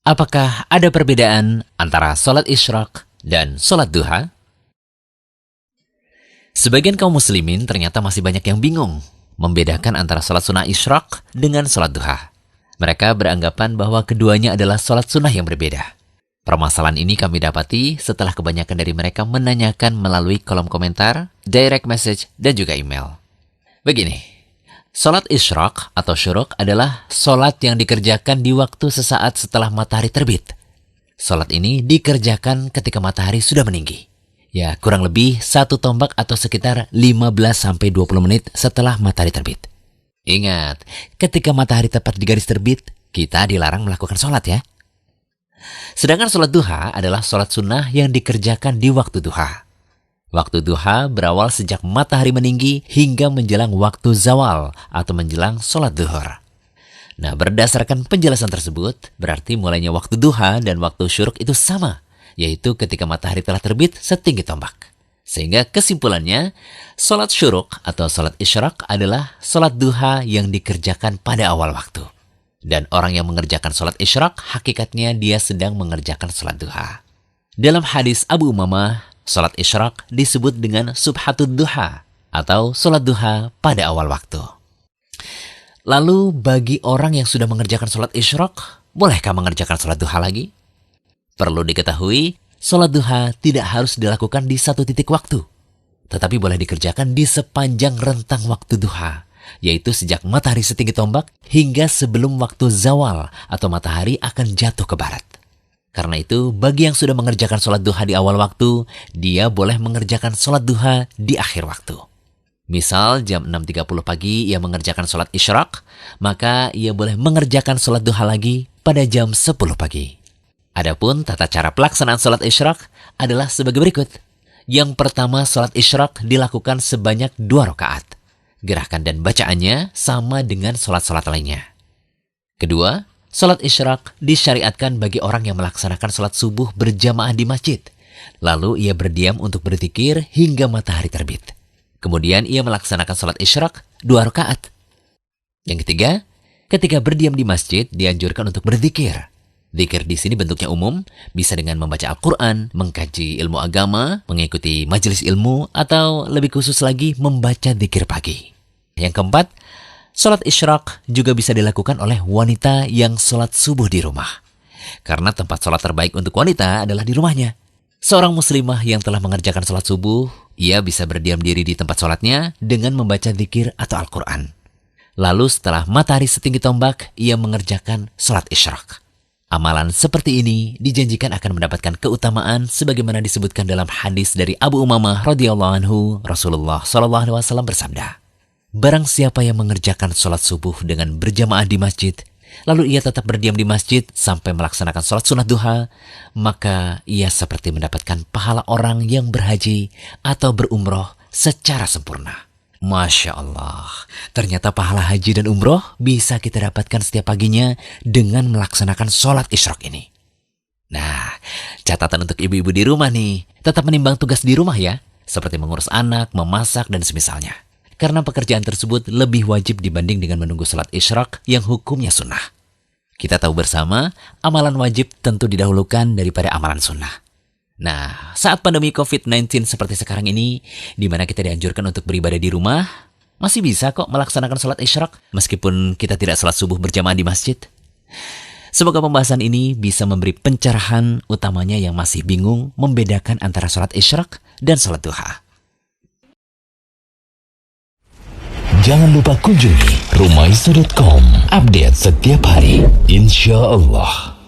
Apakah ada perbedaan antara sholat isyraq dan sholat duha? Sebagian kaum muslimin ternyata masih banyak yang bingung membedakan antara sholat sunnah isyraq dengan sholat duha. Mereka beranggapan bahwa keduanya adalah sholat sunnah yang berbeda. Permasalahan ini kami dapati setelah kebanyakan dari mereka menanyakan melalui kolom komentar, direct message, dan juga email. Begini, sholat isyraq atau syuruk adalah sholat yang dikerjakan di waktu sesaat setelah matahari terbit. Sholat ini dikerjakan ketika matahari sudah meninggi. Ya, kurang lebih 1 tombak atau sekitar 15-20 menit setelah matahari terbit. Ingat, ketika matahari tepat di garis terbit, kita dilarang melakukan sholat ya. Sedangkan sholat duha adalah sholat sunnah yang dikerjakan di waktu duha. Waktu duha berawal sejak matahari meninggi hingga menjelang waktu zawal atau menjelang sholat duhur. Nah, berdasarkan penjelasan tersebut, berarti mulainya waktu duha dan waktu syuruk itu sama, yaitu ketika matahari telah terbit setinggi tombak. Sehingga kesimpulannya, sholat syuruk atau sholat isyraq adalah sholat duha yang dikerjakan pada awal waktu. Dan orang yang mengerjakan sholat isyraq, hakikatnya dia sedang mengerjakan sholat duha. Dalam hadis Abu Umamah, sholat isyraq disebut dengan subhatud duha atau sholat duha pada awal waktu. Lalu bagi orang yang sudah mengerjakan sholat isyraq, bolehkah mengerjakan sholat duha lagi? Perlu diketahui, sholat duha tidak harus dilakukan di satu titik waktu, tetapi boleh dikerjakan di sepanjang rentang waktu duha, yaitu sejak matahari setinggi tombak hingga sebelum waktu zawal atau matahari akan jatuh ke barat. Karena itu, bagi yang sudah mengerjakan sholat duha di awal waktu, dia boleh mengerjakan sholat duha di akhir waktu. Misal jam 6.30 pagi ia mengerjakan sholat isyraq, maka ia boleh mengerjakan sholat duha lagi pada jam 10 pagi. Adapun tata cara pelaksanaan sholat isyraq adalah sebagai berikut. Yang pertama, sholat isyraq dilakukan sebanyak 2 rakaat. Gerakan dan bacaannya sama dengan sholat-sholat lainnya. Kedua, sholat isyraq disyariatkan bagi orang yang melaksanakan sholat subuh berjamaah di masjid. Lalu ia berdiam untuk berzikir hingga matahari terbit. Kemudian ia melaksanakan sholat isyraq 2 rakaat. Yang ketiga, ketika berdiam di masjid dianjurkan untuk berzikir. Zikir di sini bentuknya umum, bisa dengan membaca Al-Quran, mengkaji ilmu agama, mengikuti majelis ilmu, atau lebih khusus lagi membaca zikir pagi. Yang keempat, sholat isyraq juga bisa dilakukan oleh wanita yang sholat subuh di rumah. Karena tempat sholat terbaik untuk wanita adalah di rumahnya. Seorang muslimah yang telah mengerjakan sholat subuh, ia bisa berdiam diri di tempat sholatnya dengan membaca zikir atau Al-Quran. Lalu setelah matahari setinggi tombak, ia mengerjakan sholat isyraq. Amalan seperti ini dijanjikan akan mendapatkan keutamaan sebagaimana disebutkan dalam hadis dari Abu Umamah radhiyallahu anhu. Rasulullah SAW bersabda, barang siapa yang mengerjakan sholat subuh dengan berjamaah di masjid, lalu ia tetap berdiam di masjid sampai melaksanakan sholat sunnah duha, maka ia seperti mendapatkan pahala orang yang berhaji atau berumroh secara sempurna. Masya Allah, ternyata pahala haji dan umroh bisa kita dapatkan setiap paginya dengan melaksanakan sholat isyraq ini. Nah, catatan untuk ibu-ibu di rumah nih, tetap menimbang tugas di rumah ya, seperti mengurus anak, memasak, dan semisalnya. Karena pekerjaan tersebut lebih wajib dibanding dengan menunggu sholat isyraq yang hukumnya sunnah. Kita tahu bersama, amalan wajib tentu didahulukan daripada amalan sunnah. Nah, saat pandemi COVID-19 seperti sekarang ini, di mana kita dianjurkan untuk beribadah di rumah, masih bisa kok melaksanakan sholat isyraq meskipun kita tidak sholat subuh berjamaah di masjid. Semoga pembahasan ini bisa memberi pencerahan utamanya yang masih bingung membedakan antara sholat isyraq dan sholat duha. Jangan lupa kunjungi rumaiso.com, update setiap hari, insya Allah.